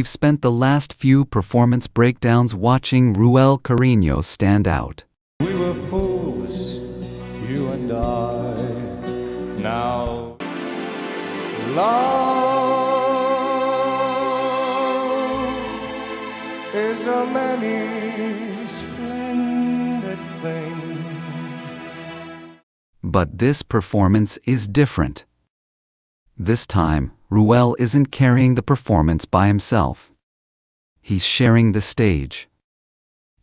we've spent the last few performance breakdowns watching Rouelle Cariño stand out. We were fools, you and I. Now, love is a many splendid thing. But this performance is different. This time, Rouelle isn't carrying the performance by himself. He's sharing the stage,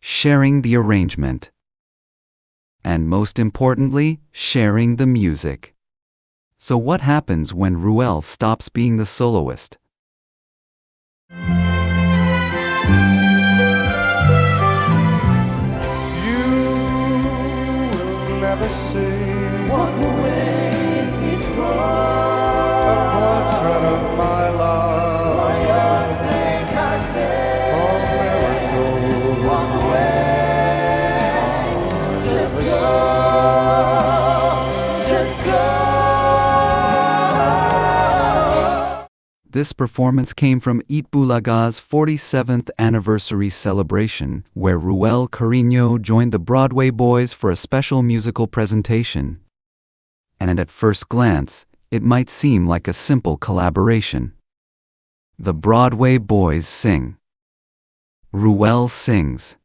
sharing the arrangement, and most importantly, sharing the music. So what happens when Rouelle stops being the soloist? You will never see. Walk away, he's gone. A portrait of my love. For your sake I say, For where I go. walk away. Just go, just go. This performance came from Bulaga's 47th anniversary celebration, where Rouelle Cariño joined the Broadway Boys for a special musical presentation. And at first glance, it might seem like a simple collaboration. The Broadway Boys sing. Rouelle sings.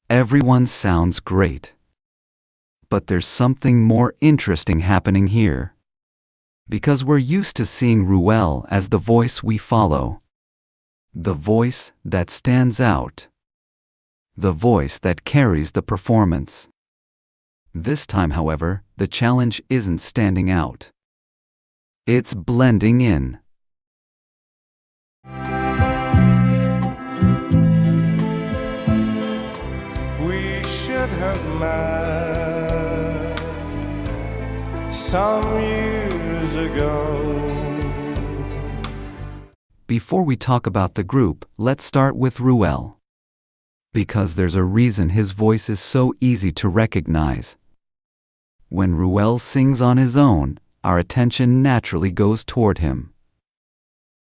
Everyone sounds great. But there's something more interesting happening here. Because we're used to seeing Rouelle as the voice we follow. The voice that stands out. The voice that carries the performance. This time, however, the challenge isn't standing out. It's blending in. We should have met some years ago. Before we talk about the group, let's start with Rouelle. Because there's a reason his voice is so easy to recognize. When Rouelle sings on his own, our attention naturally goes toward him.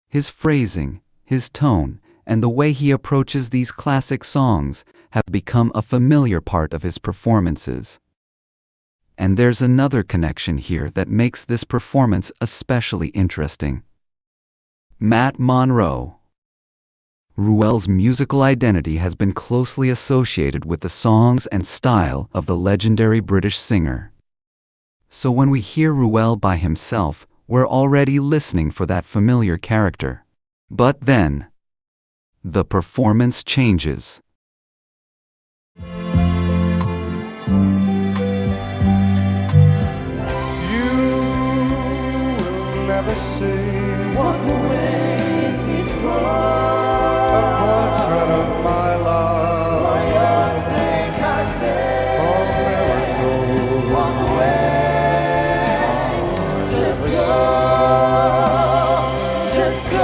His phrasing, his tone, and the way he approaches these classic songs have become a familiar part of his performances. And there's another connection here that makes this performance especially interesting. Matt Monro. Rouelle's musical identity has been closely associated with the songs and style of the legendary British singer. So when we hear Rouelle by himself, we're already listening for that familiar character. But then, the performance changes. You will never see. Walk away, he's gone. A portrait of my love. For your sake I say, For where I go. walk away. Just go, just go.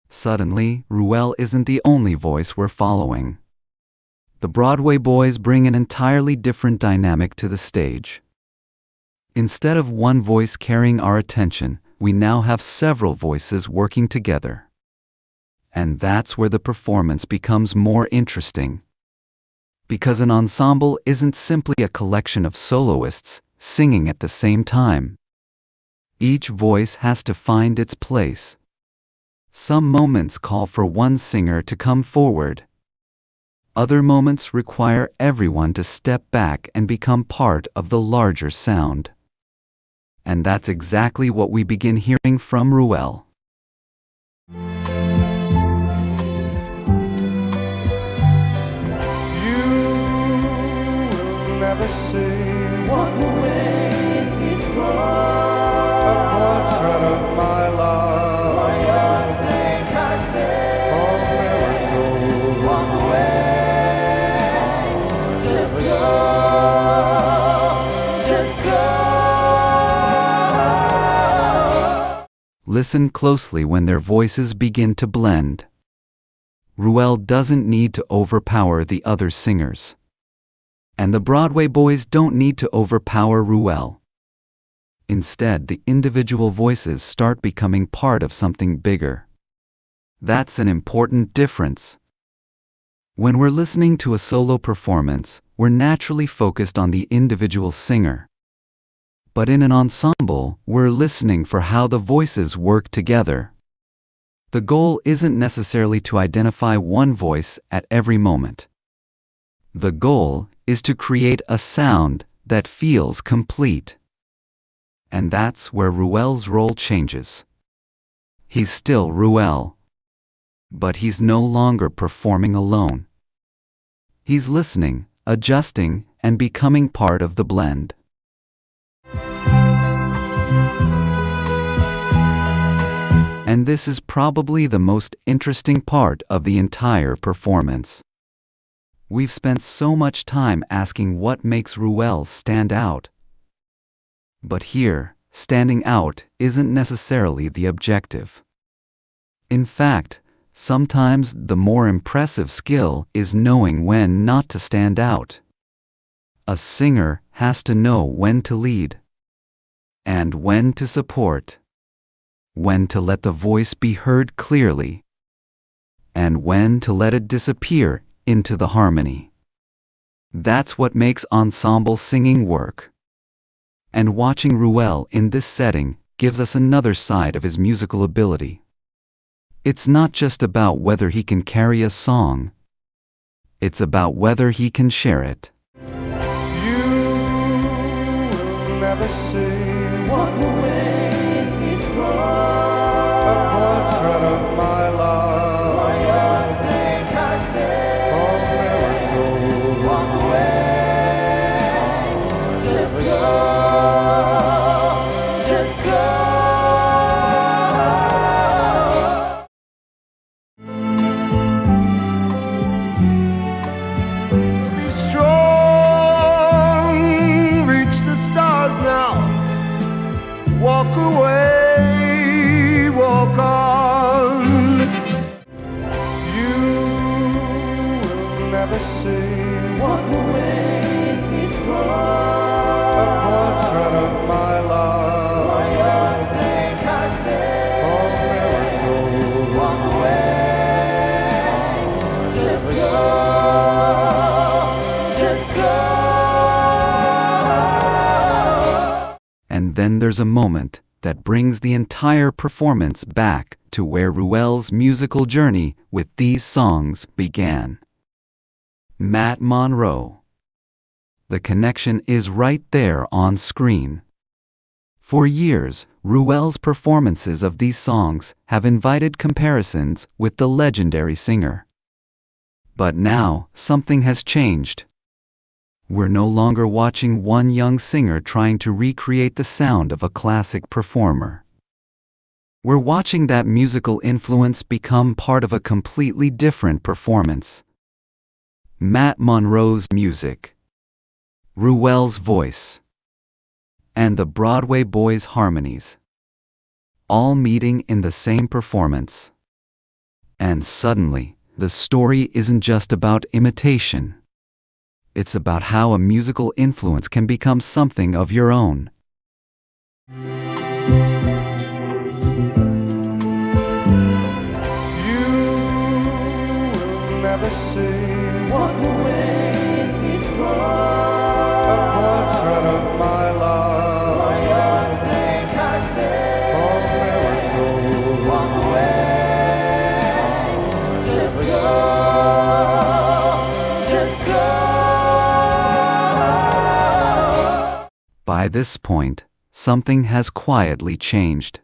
Suddenly, Rouelle isn't the only voice we're following. The Broadway Boys bring an entirely different dynamic to the stage. Instead of one voice carrying our attention, we now have several voices working together. And that's where the performance becomes more interesting. Because an ensemble isn't simply a collection of soloists singing at the same time. Each voice has to find its place. Some moments call for one singer to come forward. Other moments require everyone to step back and become part of the larger sound. And that's exactly what we begin hearing from Rouelle. You will never see. Walk away, he's gone. A portrait of my love. For your sake I say, For where I go. walk away. Just go, just go. Listen closely when their voices begin to blend. Rouelle doesn't need to overpower the other singers. And the Broadway Boys don't need to overpower Rouelle. Instead, the individual voices start becoming part of something bigger. That's an important difference. When we're listening to a solo performance, we're naturally focused on the individual singer. But in an ensemble, we're listening for how the voices work together. The goal isn't necessarily to identify one voice at every moment. The goal is to create a sound that feels complete. And that's where Rouelle's role changes. He's still Rouelle. But he's no longer performing alone. He's listening, adjusting, and becoming part of the blend. And this is probably the most interesting part of the entire performance. We've spent so much time asking what makes Rouelle stand out. But here, standing out isn't necessarily the objective. In fact, sometimes the more impressive skill is knowing when not to stand out. A singer has to know when to lead, and when to support, when to let the voice be heard clearly, and when to let it disappear into the harmony. That's what makes ensemble singing work. And watching Rouelle in this setting gives us another side of his musical ability. It's not just about whether he can carry a song. It's about whether he can share it. You will never see Walk away in his a cross. portrait of my For love. your sake I say, For miracles, walk away. Just go, just go. be strong, reach the stars now. Walk away, walk on. You will never see Walk away in his a cross. portrait of my For love. your sake I say, For miracles, walk away. Just go, just go. And then there's a moment that brings the entire performance back to where Rouelle's musical journey with these songs began. Matt Monro. The connection is right there on screen. For years, Rouelle's performances of these songs have invited comparisons with the legendary singer. But now, something has changed. We're no longer watching one young singer trying to recreate the sound of a classic performer. We're watching that musical influence become part of a completely different performance. Matt Monro's music, Rouelle's voice, and the Broadway Boys' harmonies, all meeting in the same performance. And suddenly, the story isn't just about imitation. It's about how a musical influence can become something of your own. you will never see Walk away in his a cross. portrait of my For love. your sake I say, For miracles, walk away. Just go, just go. By this point, something has quietly changed.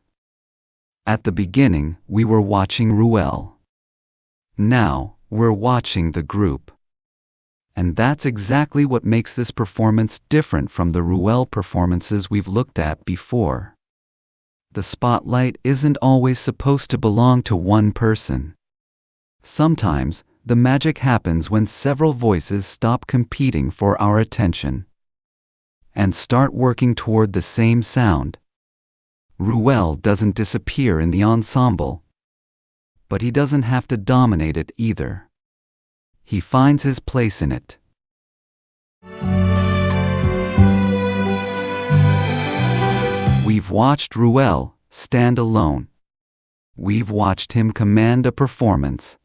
At the beginning, we were watching Rouelle. Now, we're watching the group. And that's exactly what makes this performance different from the Rouelle performances we've looked at before. The spotlight isn't always supposed to belong to one person. Sometimes, the magic happens when several voices stop competing for our attention and start working toward the same sound. Rouelle doesn't disappear in the ensemble, but he doesn't have to dominate it either. He finds his place in it. We've watched Rouelle stand alone. We've watched him command a performance.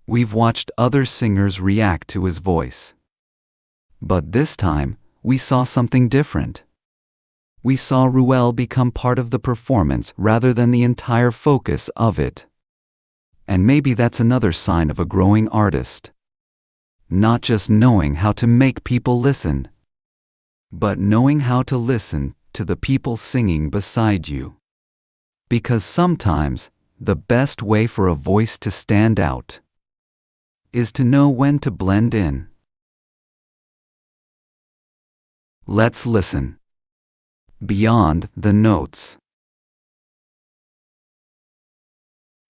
We've watched other singers react to his voice. But this time, we saw something different. We saw Rouelle become part of the performance rather than the entire focus of it. And maybe that's another sign of a growing artist. Not just knowing how to make people listen, but knowing how to listen to the people singing beside you. Because sometimes, the best way for a voice to stand out is to know when to blend in. Let's listen. Beyond the notes.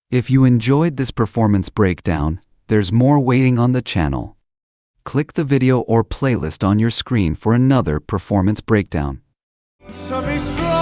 If you enjoyed this performance breakdown, there's more waiting on the channel. Click the video or playlist on your screen for another performance breakdown. So be strong.